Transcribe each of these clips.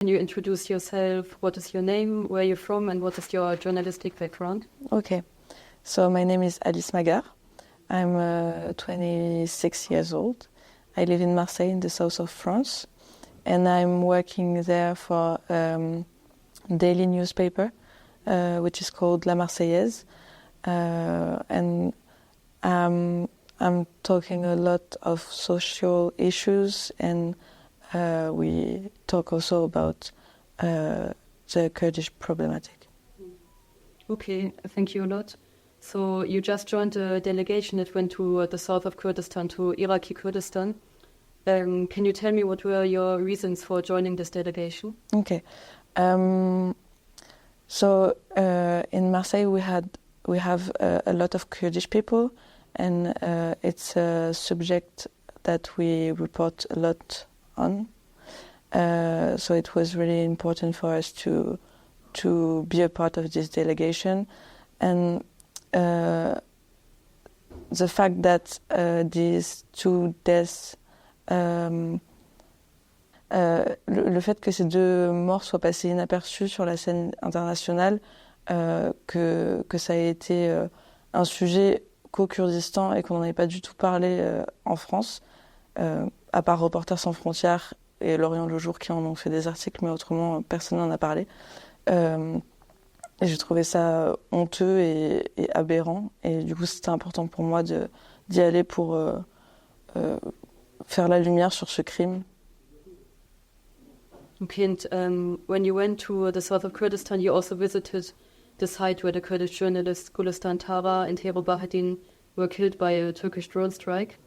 Can you introduce yourself? What is your name? Where are you from? And what is your journalistic background? Okay, so my name is Alice Magar. I'm 26 years old. I live in Marseille in the south of France, and I'm working there for a daily newspaper, which is called La Marseillaise, and I'm talking a lot of social issues, and we talk also about the Kurdish problematic. Okay, thank you a lot. So you just joined a delegation that went to the south of Kurdistan, to Iraqi Kurdistan. Can you tell me what were your reasons for joining this delegation? Okay, so in Marseille we have a lot of Kurdish people, and it's a subject that we report a lot on. So it was really important for us to be a part of this delegation, and the fact that these two deaths, le fait que ces deux morts soient passées inaperçues sur la scène internationale, que ça ait été un sujet qu'au Kurdistan et qu'on n'en ait pas du tout parlé en France, à part Reporters sans frontières et L'Orient le Jour qui en ont fait des articles, mais autrement personne n'en a parlé. Et j'ai trouvé ça honteux et aberrant, et du coup c'était important pour moi d'y aller pour faire la lumière sur ce crime. Okay, and when you went to the south of Kurdistan, you also visited the site where the Kurdish journalists Gulistan Tara and Hero Bahadin were killed by a Turkish drone strike.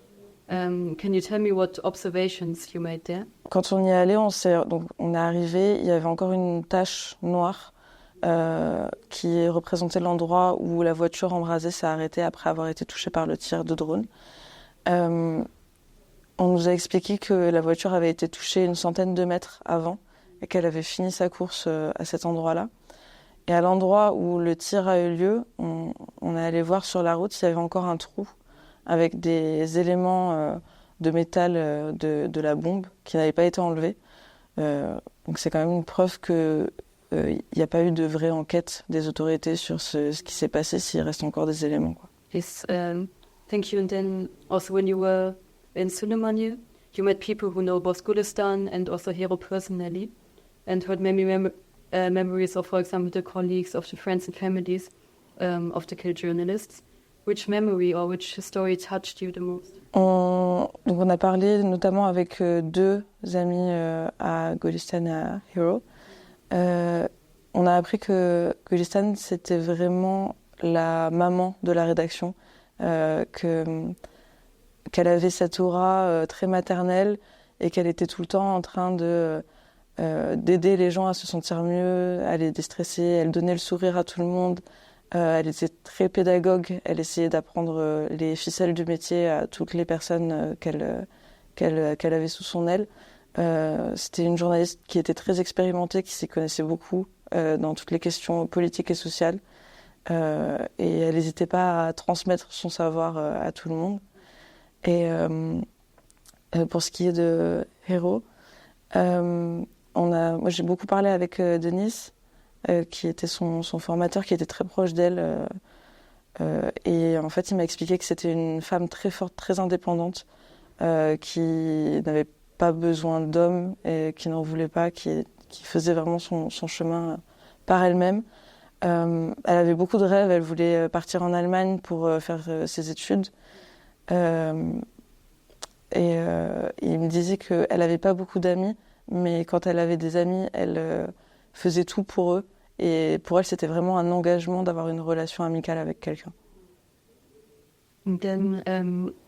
Can you tell me what observations you made there? Quand on y est allé, on est arrivé, il y avait encore une tache noire qui représentait l'endroit où la voiture embrasée s'est arrêtée après avoir été touchée par le tir de drone. On nous a expliqué que la voiture avait été touchée une centaine de mètres avant et qu'elle avait fini sa course à cet endroit-là. Et à l'endroit où le tir a eu lieu, on est allé voir sur la route, il y avait encore un trou avec des éléments de métal de la bombe qui n'avaient pas été enlevés. Donc c'est quand même une preuve qu'il n'y a pas eu de vraie enquête des autorités sur ce qui s'est passé, s'il reste encore des éléments, quoi. Yes, thank you. And then also when you were in Suleimaniye, you met people who know both Gulistan and also Hero personally, and heard many memories of, for example, the colleagues, of the friends and families of the killed journalists. Which memory or which story touched you the most? Donc on a parlé notamment avec deux amis à Gulistan et à Hero. On a appris que Gulistan, c'était vraiment la maman de la rédaction, qu'elle avait cette aura très maternelle et qu'elle était tout le temps en train d'aider les gens à se sentir mieux, à les déstresser. Elle donnait le sourire à tout le monde. Elle était très pédagogue, elle essayait d'apprendre les ficelles du métier à toutes les personnes qu'elle avait sous son aile. C'était une journaliste qui était très expérimentée, qui s'y connaissait beaucoup dans toutes les questions politiques et sociales. Et elle n'hésitait pas à transmettre son savoir à tout le monde. Et pour ce qui est de Hero, moi j'ai beaucoup parlé avec Denis, qui était son formateur, qui était très proche d'elle. Et en fait, il m'a expliqué que c'était une femme très forte, très indépendante, qui n'avait pas besoin d'hommes et qui n'en voulait pas, qui faisait vraiment son chemin par elle-même. Elle avait beaucoup de rêves, elle voulait partir en Allemagne pour faire ses études. Et il me disait qu'elle n'avait pas beaucoup d'amis, mais quand elle avait des amis, elle faisait tout pour eux. Et pour elle, c'était vraiment un engagement d'avoir une relation amicale avec quelqu'un. And then,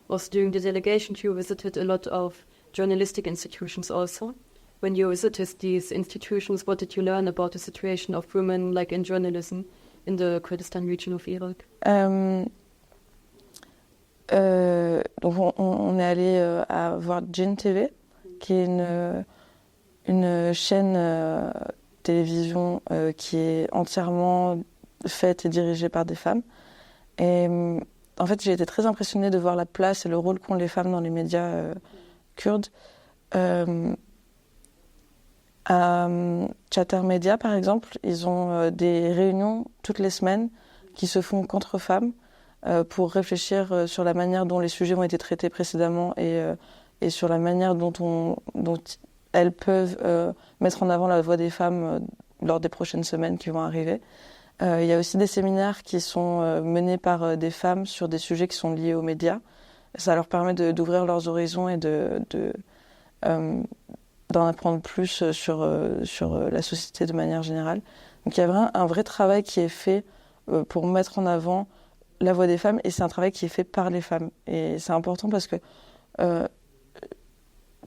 also during the delegation, you visited a lot of journalistic institutions also. When you visited these institutions, what did you learn about the situation of women, like in journalism, in the Kurdistan region of Iraq? Donc on est allé à voir Jin TV, qui est une chaîne télévision qui est entièrement faite et dirigée par des femmes. Et en fait, j'ai été très impressionnée de voir la place et le rôle qu'ont les femmes dans les médias kurdes. À Chatter Media, par exemple, ils ont des réunions toutes les semaines qui se font qu'entre femmes pour réfléchir sur la manière dont les sujets ont été traités précédemment et sur la manière dont elles peuvent mettre en avant la voix des femmes lors des prochaines semaines qui vont arriver. Il y a aussi des séminaires qui sont menés par des femmes sur des sujets qui sont liés aux médias. Ça leur permet d'ouvrir leurs horizons et d'en apprendre plus sur la société de manière générale. Donc il y a vraiment un vrai travail qui est fait pour mettre en avant la voix des femmes, et c'est un travail qui est fait par les femmes. Et c'est important parce que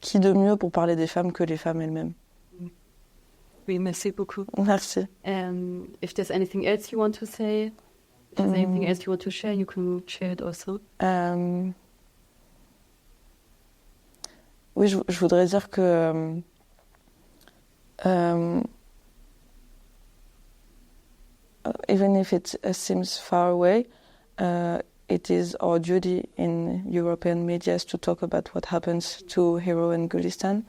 qui de mieux pour parler des femmes que les femmes elles-mêmes. Oui, merci beaucoup. Merci. If there's anything else you want to say, if there's anything else you want to share, you can share it also. Oui, je voudrais dire que even if it seems far away, it is our duty in European media to talk about what happens to Hero and Gulistan.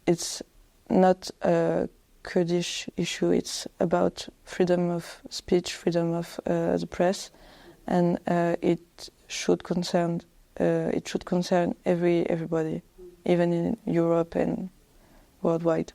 It's not a Kurdish issue, it's about freedom of speech, freedom of the press, and it should concern everybody, even in Europe and worldwide.